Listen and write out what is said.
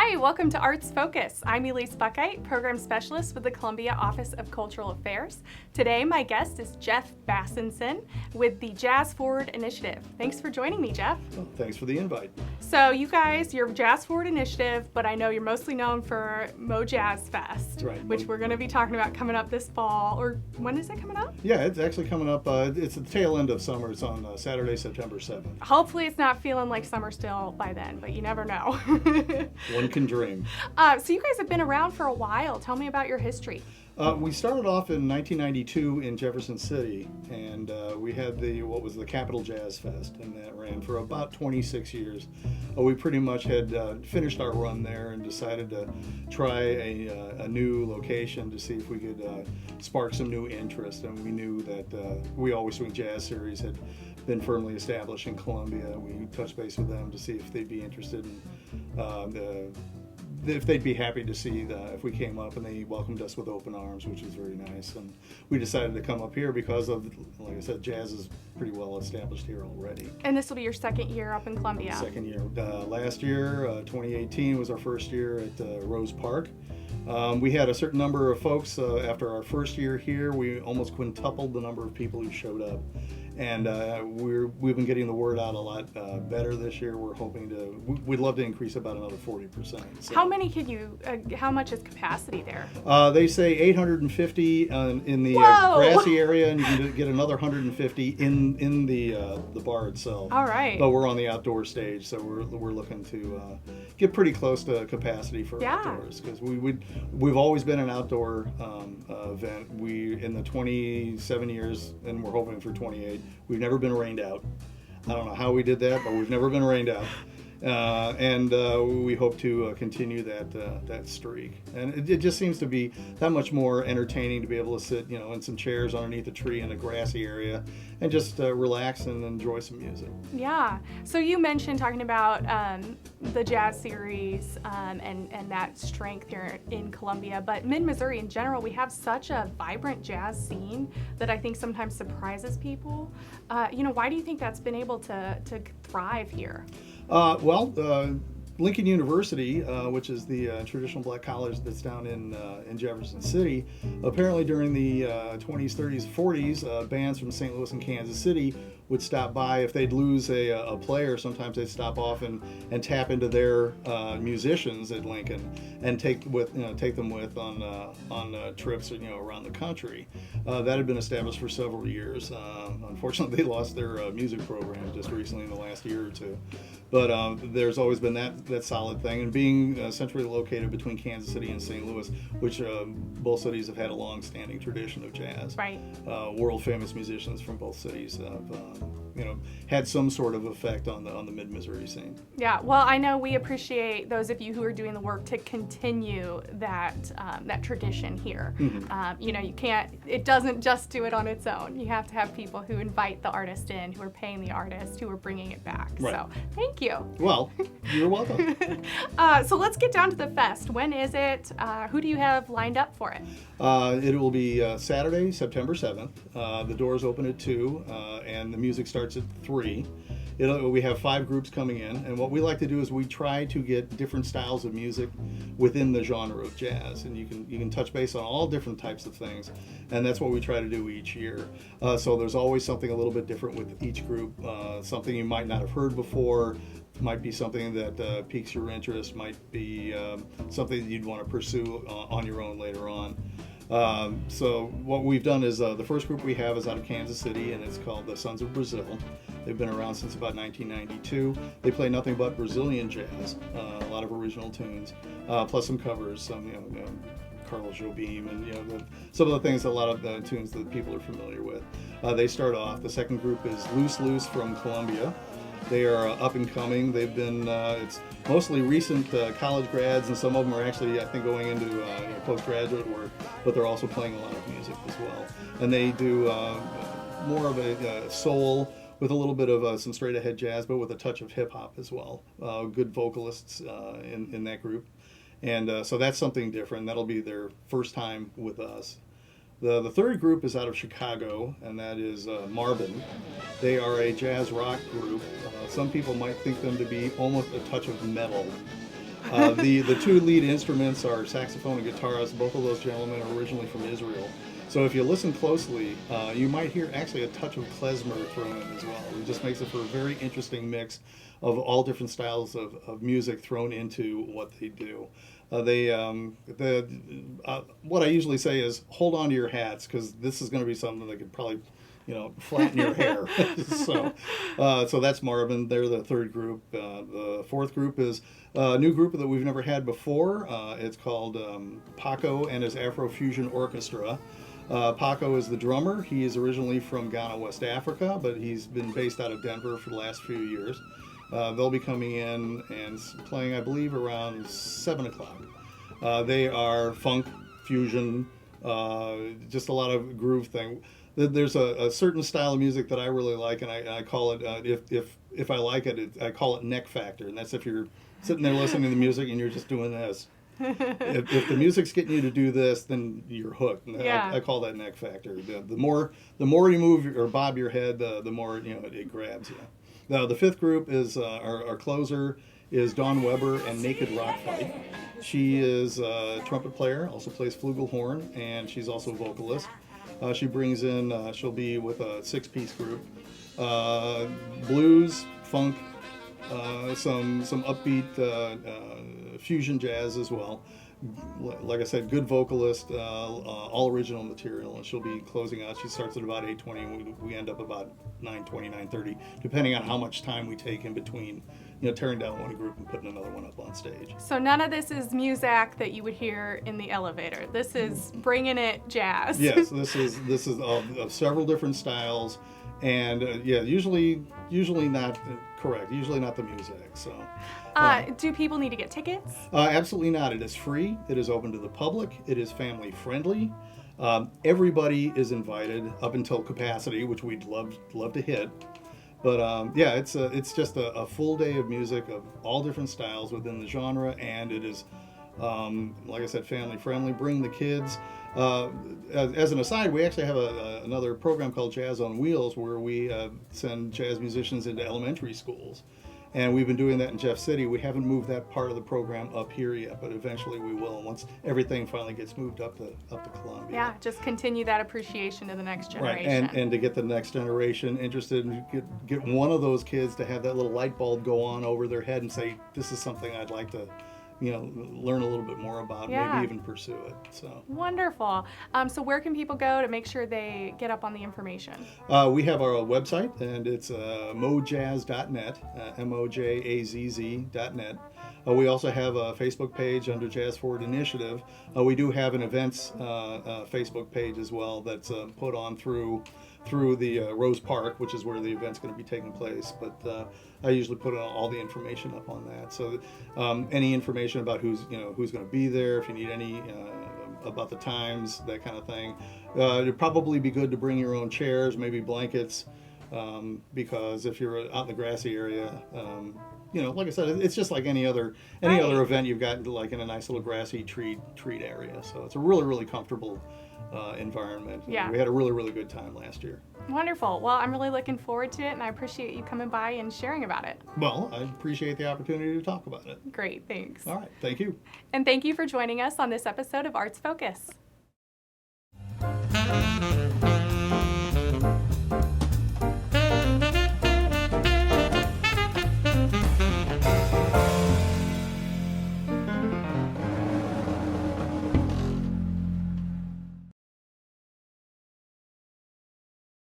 Hi, welcome to Arts Focus. I'm Elise Buckite, Program Specialist with the Columbia Office of Cultural Affairs. Today, my guest is Jeff Bassenson with the Jazz Forward Initiative. Thanks for joining me, Jeff. Well, thanks for the invite. So you guys, you're Jazz Forward Initiative, but I know you're mostly known for Mo Jazz Fest, That's right. which we're going to be talking about coming up this fall. Or when is it coming up? Yeah, it's actually coming up. It's at the tail end of summer. It's on Saturday, September 7th. Hopefully it's not feeling like summer still by then, but you never know. One can dream. So you guys have been around for a while. Tell me about your history. We started off in 1992 in Jefferson City, and we had what was the Capital Jazz Fest, and that ran for about 26 years. We pretty much had finished our run there and decided to try a new location to see if we could spark some new interest. And we knew that We Always Swing Jazz Series had been firmly established in Columbia. We touched base with them to see if they'd be interested in if they'd be happy to see if we came up, and they welcomed us with open arms, which was very nice. And we decided to come up here because of, like I said, jazz is pretty well established here already. And this will be your second year up in Columbia. Second year. Last year, 2018, was our first year at Rose Park. We had a certain number of folks. After our first year here, we almost quintupled the number of people who showed up. And we've been getting the word out a lot better this year. We're hoping we'd love to increase about another 40%. So. How much is capacity there? They say 850 in the grassy area, and you can get another 150 in the bar itself. All right. But we're on the outdoor stage, so we're looking to get pretty close to capacity for outdoors, because we've always been an outdoor event. In the 27 years, and we're hoping for 28. We've never been rained out. I don't know how we did that, but we've never been rained out. And we hope to continue that streak. And it just seems to be that much more entertaining to be able to sit, in some chairs underneath a tree in a grassy area and just relax and enjoy some music. Yeah. So you mentioned talking about the jazz series and that strength here in Columbia, but Mid-Missouri in general, we have such a vibrant jazz scene that I think sometimes surprises people. Why do you think that's been able to thrive here? Lincoln University, which is the traditional black college that's down in Jefferson City, apparently during the 20s, 30s, 40s, bands from St. Louis and Kansas City would stop by. If they'd lose a player, sometimes they'd stop off and tap into their musicians at Lincoln and take them with on trips around the country. That had been established for several years. Unfortunately, they lost their music program just recently in the last year or two. But there's always been that solid thing, and being centrally located between Kansas City and St. Louis, which both cities have had a long-standing tradition of jazz. Right. World-famous musicians from both cities have had some sort of effect on the Mid-Missouri scene. Yeah. Well, I know we appreciate those of you who are doing the work to continue that tradition here. Mm-hmm. You can't. It doesn't just do it on its own. You have to have people who invite the artist in, who are paying the artist, who are bringing it back. Right. So thank you. Well, you're welcome. So let's get down to the fest. When is it? Who do you have lined up for it? It will be Saturday, September 7th. The doors open at 2, and the music starts at 3. We have 5 groups coming in, and what we like to do is we try to get different styles of music within the genre of jazz, and you can touch base on all different types of things, and that's what we try to do each year. So there's always something a little bit different with each group, something you might not have heard before. Might be something that piques your interest, might be something that you'd want to pursue on your own later on. So what we've done is the first group we have is out of Kansas City, and it's called the Sons of Brazil. They've been around since about 1992. They play nothing but Brazilian jazz, a lot of original tunes, plus some covers, some Carlos Jobim, and some of the things, a lot of the tunes that people are familiar with. They start off. The second group is Loose Loose from Columbia. They are up and coming. They've been, it's mostly recent college grads, and some of them are actually, I think, going into postgraduate work, but they're also playing a lot of music as well. And they do more of a soul with a little bit of some straight ahead jazz, but with a touch of hip hop as well. Good vocalists in that group. And so that's something different. That'll be their first time with us. The third group is out of Chicago, and that is Marbin. They are a jazz rock group. Some people might think them to be almost a touch of metal. The two lead instruments are saxophone and guitarist. Both of those gentlemen are originally from Israel. So if you listen closely, you might hear actually a touch of klezmer thrown in as well. It just makes it for a very interesting mix of all different styles of music thrown into what they do. What I usually say is hold on to your hats, because this is going to be something that could probably, flatten your hair. So that's Marvin. They're the third group. The fourth group is a new group that we've never had before. It's called Paco and his Afrofusion Orchestra. Paco is the drummer. He is originally from Ghana, West Africa, but he's been based out of Denver for the last few years. They'll be coming in and playing, I believe, around 7 o'clock. They are funk, fusion, just a lot of groove thing. There's a certain style of music that I really like, and I call it, if I like it, I call it neck factor. And that's if you're sitting there listening to the music and you're just doing this. If the music's getting you to do this, then you're hooked. Yeah. I call that neck factor. The more you move or bob your head, the more it grabs you. Now the fifth group is our closer is Dawn Weber and Naked Rock Fight. She is a trumpet player, also plays flugelhorn, and she's also a vocalist. She brings in, she'll be with a 6-piece group, blues, funk, some upbeat fusion jazz as well. Like I said, good vocalist, all original material, and she'll be closing out. She starts at about 8:20, and we end up about 9:20, 9:30, depending on how much time we take in between, tearing down one group and putting another one up on stage. So none of this is music that you would hear in the elevator. This is bringing it jazz. Yes, this is of several different styles, and usually not correct. Usually not the music. So. Do people need to get tickets? Absolutely not. It is free. It is open to the public. It is family friendly. Everybody is invited up until capacity, which we'd love to hit. But it's just a full day of music of all different styles within the genre, and it is, like I said, family friendly. Bring the kids. As an aside, we actually have another program called Jazz on Wheels, where we send jazz musicians into elementary schools. And we've been doing that in Jeff City. We haven't moved that part of the program up here yet, but eventually we will once everything finally gets moved up to Columbia. Yeah, just continue that appreciation to the next Right, generation. and to get the next generation interested, and get one of those kids to have that little light bulb go on over their head and say, this is something I'd like to learn a little bit more about, maybe even pursue it. So wonderful. So where can people go to make sure they get up on the information? We have our website, and it's mojazz.net, mojazz.net. We also have a Facebook page under Jazz Forward Initiative. We do have an events Facebook page as well that's put on through the Rose Park, which is where the event's going to be taking place. But I usually put all the information up on that. So any information about who's going to be there, if you need any about the times, that kind of thing. It'd probably be good to bring your own chairs, maybe blankets, because if you're out in the grassy area, like I said, it's just like any other event you've got, like in a nice little grassy treat area. So it's a really, really comfortable environment. Yeah. We had a really, really good time last year. Wonderful. Well, I'm really looking forward to it, and I appreciate you coming by and sharing about it. Well, I appreciate the opportunity to talk about it. Great, thanks. All right, thank you. And thank you for joining us on this episode of Arts Focus.